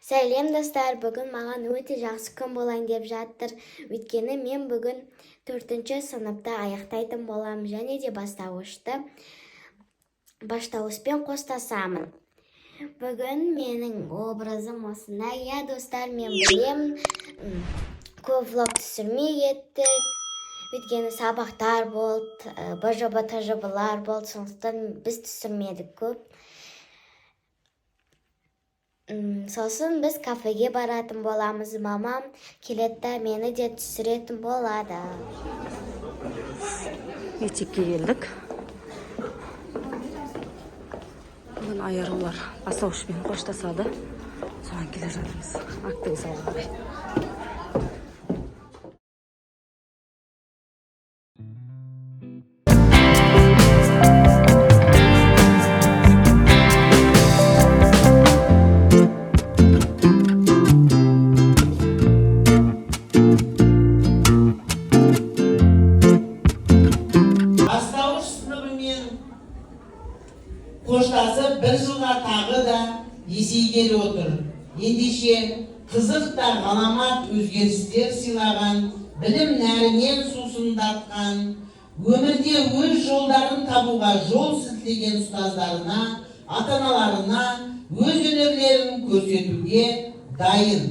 Сәлем достар, бүгін маған өте жақсы күн болайын деп жатыр. Өйткені мен бүгін 4-ші сыныпта аяқтайтын болам, және де баштауыспен қоштасамын. Бүгін менің образым осындай. Я достар, мен білемін, көп влог түсірмей кеттік. Өйткені сабақтар болды, БЖБ, ТЖБ-лар болды, сондықтан біз түсірмедік көп. Сосын біз кафеге баратын боламыз. Мамам келетті, мені де түсіретін болады. Мектепке келдік. Бүгін айарулар бастауышпен қоштасады. Соған келе жатырмыз. Актың салғандай. Қоштасып бір жылға тағы да есейгелі отыр. Ендеше қызық та ғаламат өзгерістер сыйлаған, білім нәрінен сусындатқан, өмірде өз жолдарын табуға жол сілтеген ұстаздарына, ата-аналарына өз өнерлерін көрсетуге дайын.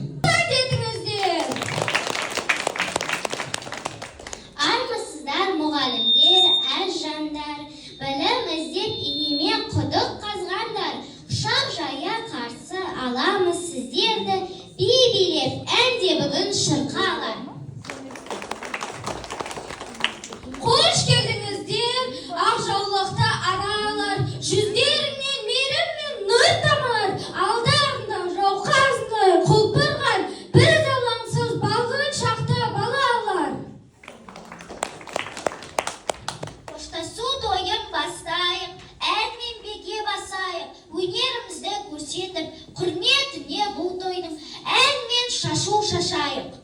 Армысыздар мұғалімдер, әз жандар, білім іздеп инеме құдық қазғандар, құшақ жая қарсы аламыз сіздерді, би-билеп әнде бүгін шырқалар. Қош келдіңіздер, ақ жаулықты аралар, жүздеріңнен мейірім мен нұр тамар, алдарында жауқазындай құлпырған, бір алаңсыз балғын шақты балалар. Қоштасу тойын бастайық, ән мен биге басайық, өнерімізді көрсетіп, құрметіне бұл тойдың ән мен шашу шашайық.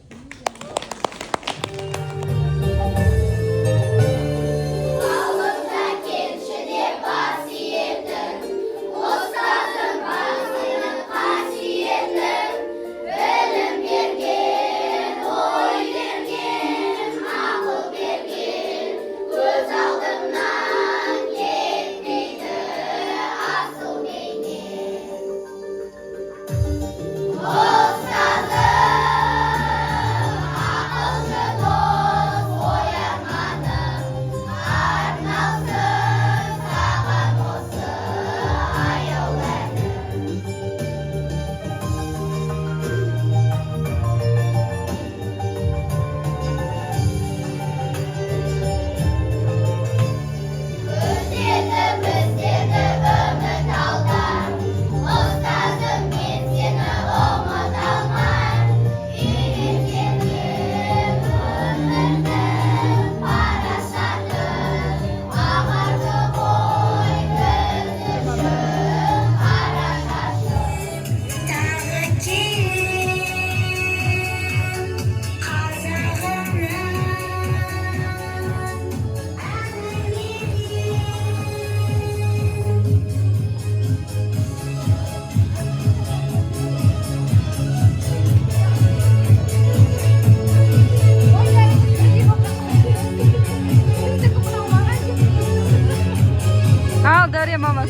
Дарья, мама.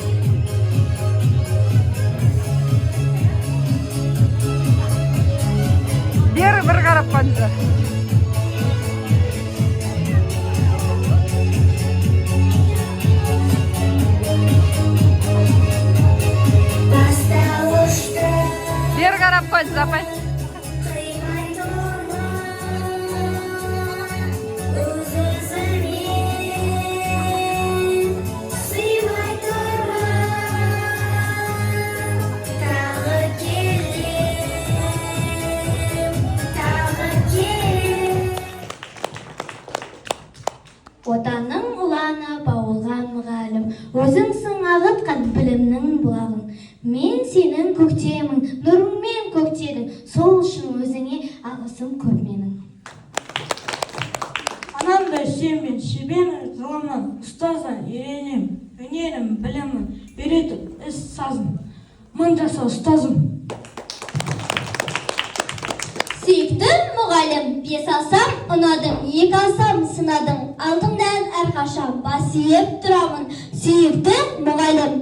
Бері бір қарап қанды. Бері қарап қанды, апай. Отанның ұланы бауылған мұғалім, өзіңсің ағытқан білімнің бұлағын. Мен сенің көктемің, нұрыңмен көктедім, сол үшін өзіңе алғысым көп менің. Анандай сенмен себемін, ғылымын, ұстаздан үйренем, өнерім, білімін, үйретіп іс сазым, мың жаса ұстазым. Беске салсам ұнадым, екі алсам сынадым, алдымдан әрқашан бас иіп тұрамын, сүйікті мұғалім.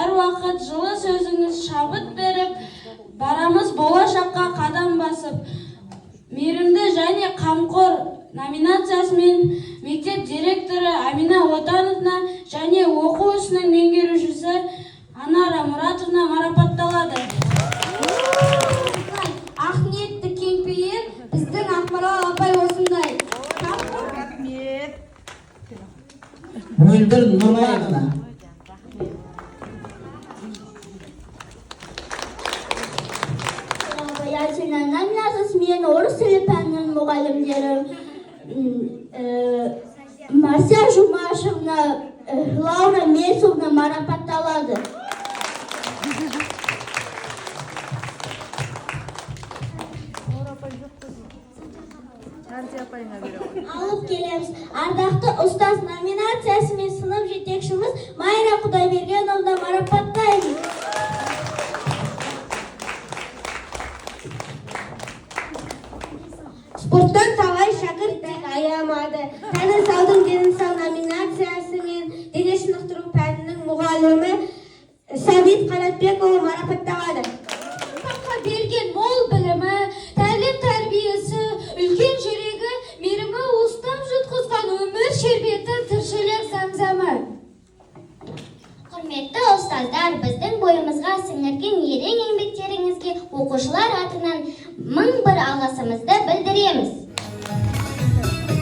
Әр уақыт жылы сөзіңіз шабыт беріп, барамыз болашаққа қадам басып. Мейірімді және қамқор номинациясымен мектеп директоры Амина Отановна және оқу ісінің меңгерушісі Анара Мұратовна марапатталады. Ақниетті кеңпейір біздің Ақмарал апай осындай. Мөлдір Нұрбаевна. Номинациясымен орыс тілі пәнінің мұғалімдері Мария Жумашевна, Лаура Месовна марапатталады. Алып келеміз. Ардақты ұстаз номинациясымен сынып жетекшіміз Майра Құдайбергеновна марапаттаймыз. Спорттан талай шәкірт аямады. Тәні салдың дені сал номинациясымен дене шынықтыру пәнінің мұғалімі Сәбит Қанатбекұлы марапатталады. Ұрпаққа берген мол білімі, тәлім тәрбиесі, үлкен жүрегі, мейірімі уыстап жұтқызған өмір шербеті, тіршілік зәмзәмі. Құрметті ұстаздар, біздің бойымызға сіңірген ерен еңбектеріңізге оқушылар атынан 1001 алғысымызды білдіреміз.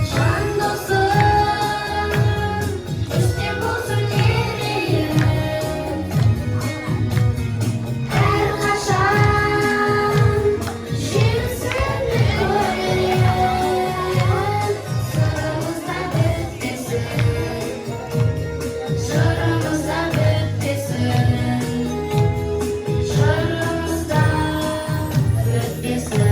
Жан досым, істе болсын ерейім, әрқашан жеңісін көрерім, сырымызда бітпесін, жырымызда бітпесін, жырымызда бітпесін.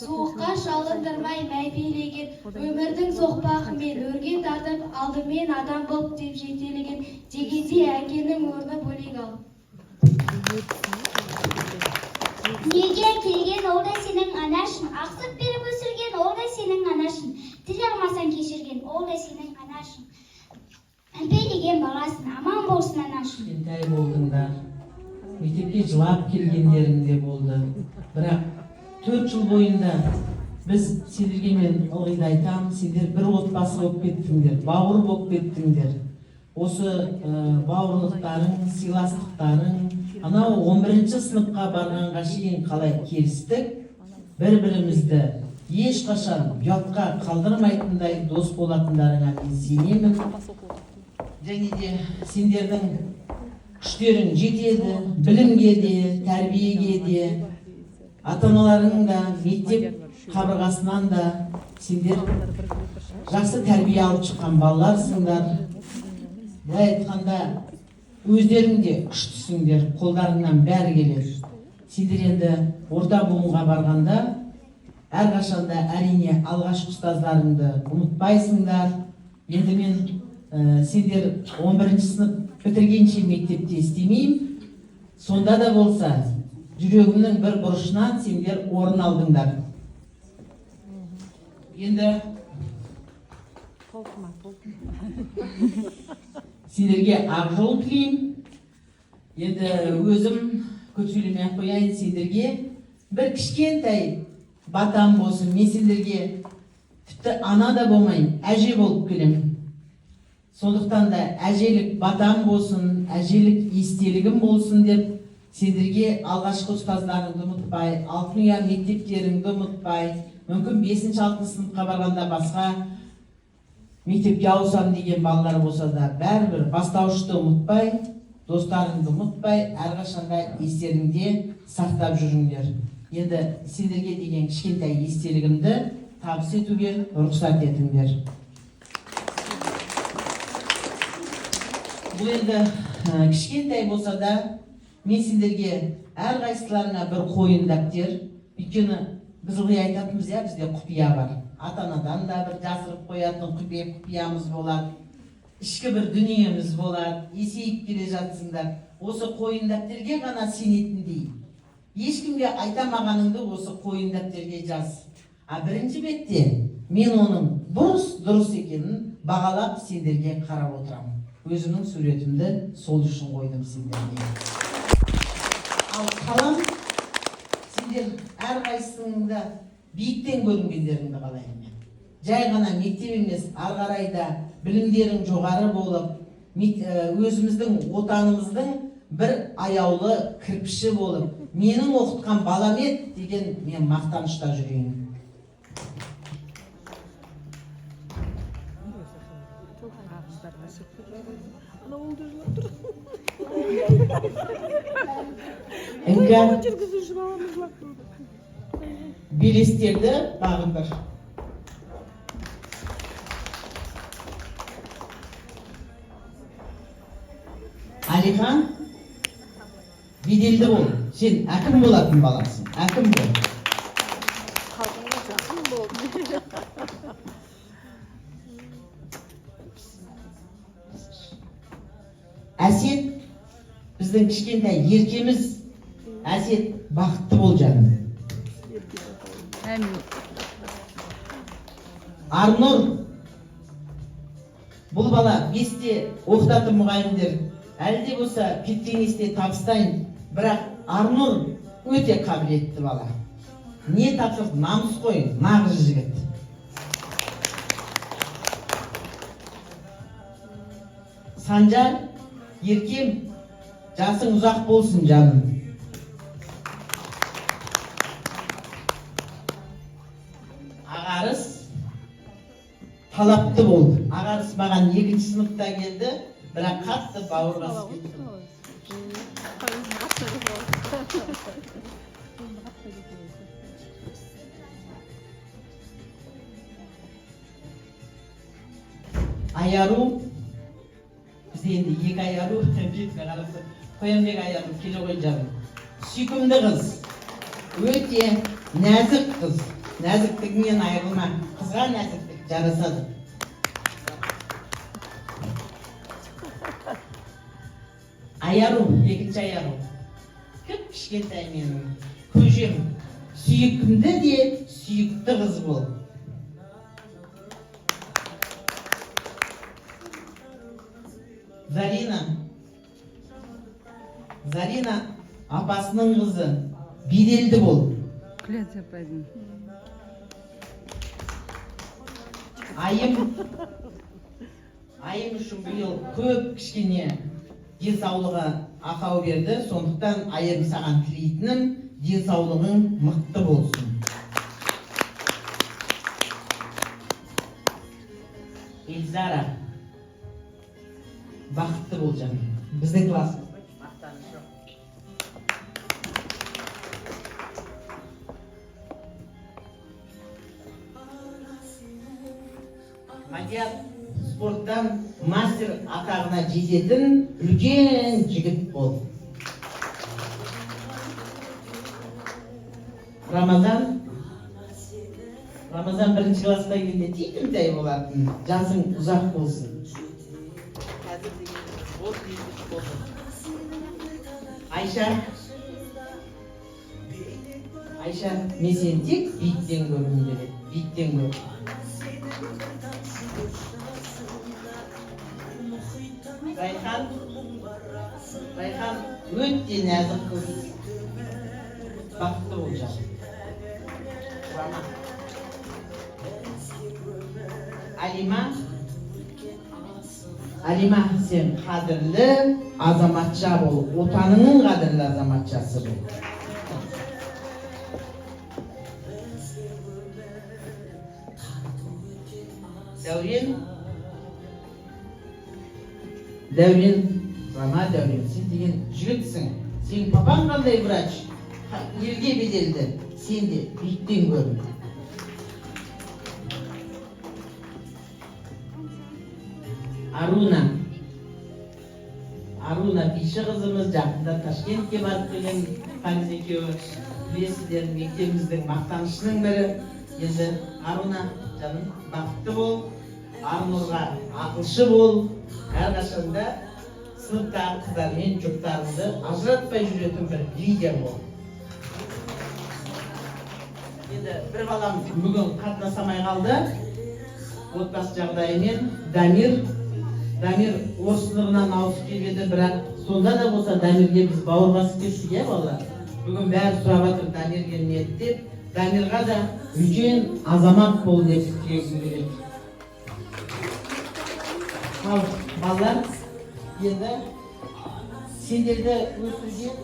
Соққа шалындырмай мәйпелеген, өмірдің соқпағымен өрген тартып, алдымен адам болып деп жетелеген, дегенде әкенің орны бөлек ал. Неге келген ол да сенің анашың, ақсып беріп өсірген ол да сенің анашың, тіл алмасаң кешірген ол да сенің анашың. Мәйпелеген баласын, аман болсын анашың. Кішкентай болдыңдар, мектепке жылап келгендерің де болды. Бірақ 4 жыл бойында біз сендерге мен ылғида айтамын, сендер бір отбасы болып кеттіңдер, бауыр болып кеттіңдер. осы бауырлықтарың, сыйластықтарың, анау 11-ші сыныпқа барғанға шейін қалай келістік, бір-бірімізді ешқашан ұятқа қалдырмайтындай дос болатындарыңа мен сенемін. Және де сендердің күштерің жетеді, білімге де, тәрбиеге де, ата-аналарың да, мектеп қабырғасынан да сендер жақсы тәрбие алып шыққан балаларсыңдар. Былай айтқанда өздерің де күштісіңдер, қолдарыңнан бәрі келеді. Сендер енді орта буынға барғанда әрқашанда әрине алғашқы ұстаздарыңды ұмытпайсыңдар. Енді мен сендер 11-ші сынып бітіргенше мектепте істемеймін. Сонда да болса жүрегімнің бір бұрышынан сендер орын алдыңдар. Енді сендерге ақ жол тілеймін. Енді өзім көп сөйлемей ақ қояйын, сендерге бір кішкентай батам болсын. Мен сендерге тіпті ана да болмайын, әже болып келемін. Сондықтан да әжелік батам болсын, әжелік естелігім болсын деп сендерге алғашқы ұстаздарыңды ұмытпай, алтын ұя мектептеріңді ұмытпай, мүмкін 5-6 сыныпқа барғанда басқа мектепке ауысам деген балалар болса да бәрібір бастауышты ұмытпай, достарыңды ұмытпай, әрқашанда естеріңде сақтап жүріңдер. Енді сендерге деген кішкентай естелігімді табыс етуге рұқсат етіңдер. Бұл енді кішкентай болса да мен сендерге әрқайсыларыңа бір қойын дәптер, өйткені біз ылғи айтатынбыз, бізде құпия бар. Ата-анадан да бір жасырып қоятын құпиямыз болады, ішкі бір дүниеміз болады, есейіп келе жатсыңдар. Осы қойын дәптерге ғана сенетіндей, ешкімге айтамағаныңды осы қойын дәптерге жаз. Бірінші бетте мен оның дұрыс екенін бағалап сендерге қарап отырамын. Өзімнің суретімді сол үшін қойдым сендерге. Ал қалам, сендер әрқайсыңда биіктен көрінгендеріңді қалаймын мен. Жай ғана мектеп емес, ары қарайда білімдерің жоғары болып, өзіміздің отанымыздың бір аяулы кірпіші болып, менің оқытқан балам еді деген мен мақтанышта жүрейін. Белестерді бағындар. Алихан, беделді бол. Сен әкім болатын баласың. Әкім бол. Әсет, біздің кішкентай еркеміз. Әсет, бақытты бол жаным. Арнұр, бұл бала 5-те оқытатын мұғалімдер әлде болса педтеңесте табыстайын, бірақ Арнұр өте қабілетті бала. Не тапсырды? Намыс қой, нағыз жігіт. Санжар, еркем, жасың ұзақ болсын жаным. Ағарыс, талапты болды. Ағарыс маған 2-ші сыныпта келді, бірақ қатты бауыр басып кетті. Аяру, бізде енді 2 аяру, Қоянбек аяру келе ғой жаным. Сүйкімді қыз, өте нәзік қыз. Нәзіктігінен айырылма, қызға нәзіктік жарасады. Аяру, 2-ші аяру. Кіп кішкентай менің көжем. Сүйкімді де сүйікті қыз бол. Зарина апасының қызы, беделді бол. Айым, айым үшін биыл көп кішкене денсаулығы ақау берді. Сондықтан айым саған тілейтінім, денсаулығың мықты болсын. Эльзара, бақытты бол жаным. Біздің классымыз мақтаныш жоқ. Мадияр спорттан мастер атағына жететін үлкен жігіт бол. Рамазан бірінші класқа келгенде титімтай болатын, жасың ұзақ болсын. Айша, мен сені тек биіктен көргім келеді, биіктен көр. Райхан өте нәзік қыз, бақытты бол жаным. Алима, сен қадірлі азаматша бол, отаныңның қадірлі азаматшасы бол. Дәурен, сен деген жігітсің. Сен папаң қандай врач, елге беделді, сен де биіктен көрін. Аруна биші қызымыз жақында Ташкентке барып келген қаныз екеуі, білесіздер, мектебіміздің мақтанышының бірі. Енді Аруна жаным бақытты бол, Арнұрға ақылшы бол, әрқашанда сыныптағы қыздармен жұптарыңды ажыратпай жүретін бір лидер бол. Енді бір балам бүгін қатынасамай қалды, отбасы жағдайымен. Дамир орыс сыныбынан ауысып келеді, бірақ сонда да болса Дамирге біз бауыр басып кеттік, балалар. Бүгін бәрі сұрап жатыр Дамирге не деп, Дамирға да үлкен азамат бол деп тілегім келеді. Ал балалар, енді сендерді өсірген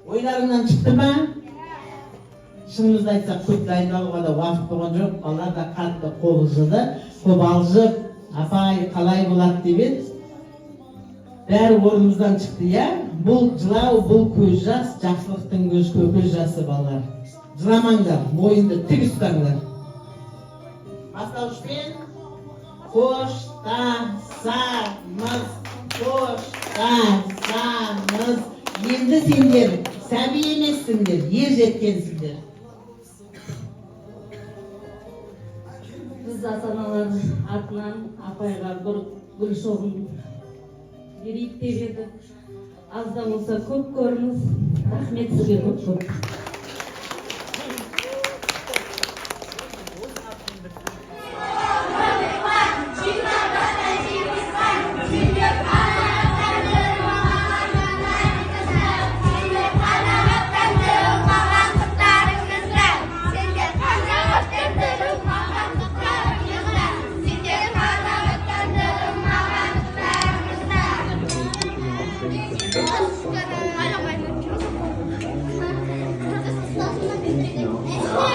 ойларыңнан шықты ма? Шынымызды айтсақ, көп дайындалуға да уақыт болған жоқ. Балалар да қатты қобалжыды, көп алжып, апай қалай болады деп еді. Бәрі орнымыздан шықты, иә? Бұл жылау, бұл көз жас, жақсылықтың көз жасы балалар. Жыламаңдар, мойынды тік ұстаңдар. Бастаушпен қоштасамыз, қоштасамыз. Енді сендер сәби емессіңдер, ер жеткенсіңдер. Біз ата-аналар атынан апайға бір гүл шоғын берейік деп едік. Аз да болса көп көріңіз. Рахмет сізге көп. Thank you.